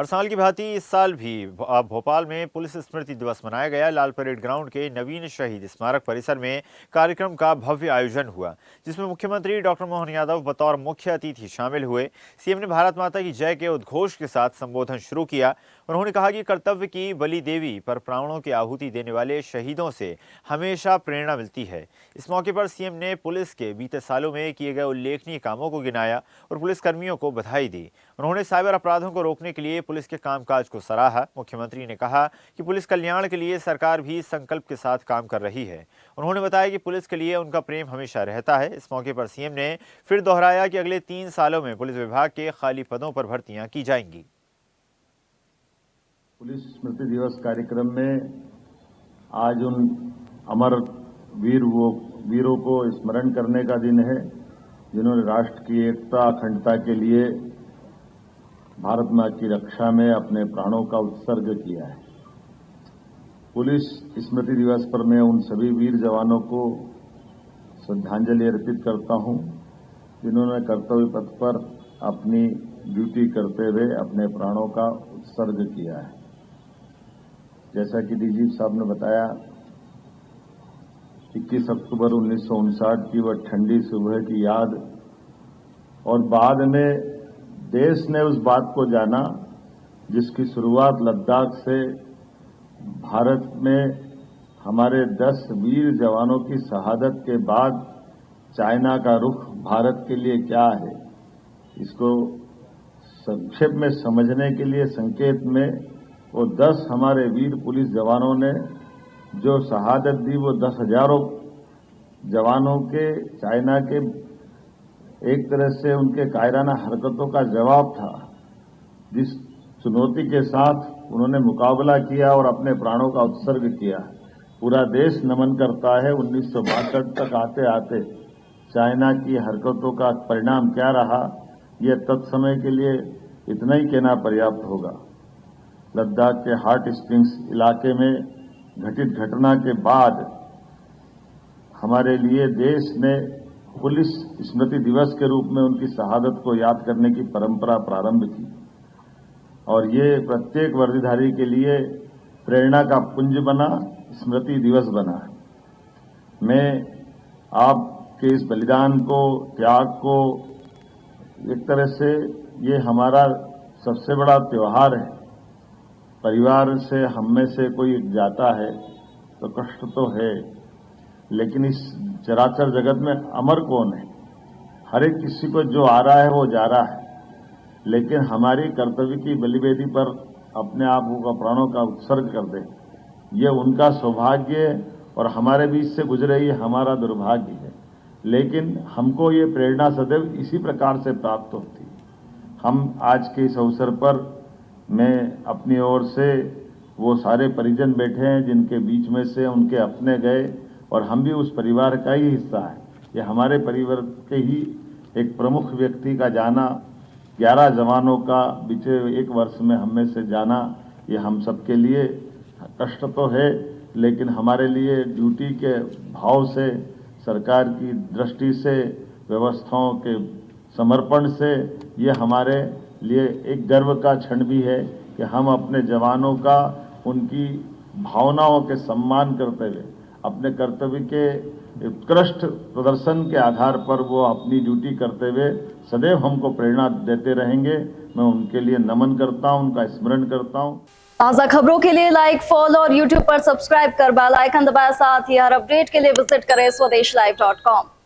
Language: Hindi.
हर साल की भांति इस साल भी भोपाल में पुलिस स्मृति दिवस मनाया गया। लाल परेड ग्राउंड के नवीन शहीद स्मारक परिसर में कार्यक्रम का भव्य आयोजन हुआ, जिसमें मुख्यमंत्री डॉक्टर मोहन यादव बतौर मुख्य अतिथि शामिल हुए। सीएम ने भारत माता की जय के उद्घोष के साथ संबोधन शुरू किया। उन्होंने कहा कि कर्तव्य की बलि देवी पर प्राणों की आहुति देने वाले शहीदों से हमेशा प्रेरणा मिलती है। इस मौके पर सीएम ने पुलिस के बीते सालों में किए गए उल्लेखनीय कामों को गिनाया और पुलिसकर्मियों को बधाई दी। उन्होंने साइबर अपराधों को रोकने के लिए पुलिस के कामकाज को सराहा। मुख्यमंत्री ने कहा कि पुलिस कल्याण के लिए सरकार भी संकल्प के साथ काम कर रही है। उन्होंने बताया कि पुलिस के लिए उनका प्रेम हमेशा रहता है। इस मौके पर सीएम ने फिर दोहराया कि अगले 3 सालों में पुलिस विभाग के खाली पदों पर भर्तियां की जाएंगी। पुलिस स्मृति दिवस कार्यक्रम में आज उन अमर वीरों को स्मरण करने का दिन है, जिन्होंने राष्ट्र की एकता अखंडता के लिए भारत मां की रक्षा में अपने प्राणों का उत्सर्ग किया है। पुलिस स्मृति दिवस पर मैं उन सभी वीर जवानों को श्रद्धांजलि अर्पित करता हूं, जिन्होंने कर्तव्य पथ पर अपनी ड्यूटी करते हुए अपने प्राणों का उत्सर्ग किया है। जैसा कि डीजी साहब ने बताया, 21 अक्टूबर 1959 की वह ठंडी सुबह की याद, और बाद में देश ने उस बात को जाना जिसकी शुरुआत लद्दाख से भारत में हमारे 10 वीर जवानों की शहादत के बाद चाइना का रुख भारत के लिए क्या है, इसको संक्षेप में समझने के लिए संकेत में वो 10 हमारे वीर पुलिस जवानों ने जो शहादत दी, वो 10,000 जवानों के चाइना के एक तरह से उनके कायराना हरकतों का जवाब था। जिस चुनौती के साथ उन्होंने मुकाबला किया और अपने प्राणों का उत्सर्ग किया, पूरा देश नमन करता है। 1962 तक आते आते चाइना की हरकतों का परिणाम क्या रहा, यह तत्समय के लिए इतना ही कहना पर्याप्त होगा। लद्दाख के हॉट स्प्रिंग्स इलाके में घटित घटना के बाद हमारे लिए देश ने पुलिस स्मृति दिवस के रूप में उनकी शहादत को याद करने की परंपरा प्रारंभ की, और ये प्रत्येक वर्दीधारी के लिए प्रेरणा का पुंज बना, स्मृति दिवस बना। मैं आपके इस बलिदान को, त्याग को, एक तरह से ये हमारा सबसे बड़ा त्योहार है। परिवार से हम में से कोई जाता है तो कष्ट तो है, लेकिन इस चराचर जगत में अमर कौन है? हर एक किसी को जो आ रहा है वो जा रहा है, लेकिन हमारी कर्तव्य की बलिवेदी पर अपने आप को प्राणों का उत्सर्ग कर दे, ये उनका सौभाग्य और हमारे बीच से गुजरे ये हमारा दुर्भाग्य है। लेकिन हमको ये प्रेरणा सदैव इसी प्रकार से प्राप्त होती है। हम आज के इस अवसर पर मैं अपनी ओर से वो सारे परिजन बैठे हैं जिनके बीच में से उनके अपने गए, और हम भी उस परिवार का ही हिस्सा है। ये हमारे परिवार के ही एक प्रमुख व्यक्ति का जाना, 11 जवानों का बीते 1 वर्ष में हम में से जाना, ये हम सबके लिए कष्ट तो है, लेकिन हमारे लिए ड्यूटी के भाव से, सरकार की दृष्टि से, व्यवस्थाओं के समर्पण से, ये हमारे लिए एक गर्व का क्षण भी है कि हम अपने जवानों का, उनकी भावनाओं के सम्मान करते हुए अपने कर्तव्य के उत्कृष्ट प्रदर्शन के आधार पर वो अपनी ड्यूटी करते हुए सदैव हमको प्रेरणा देते रहेंगे। मैं उनके लिए नमन करता हूं, उनका स्मरण करता हूं। ताज़ा खबरों के लिए लाइक, फॉलो और यूट्यूब पर सब्सक्राइब कर बेल आइकन दबाएं। साथ ही हर अपडेट के लिए विजिट करें swdeshlive.com।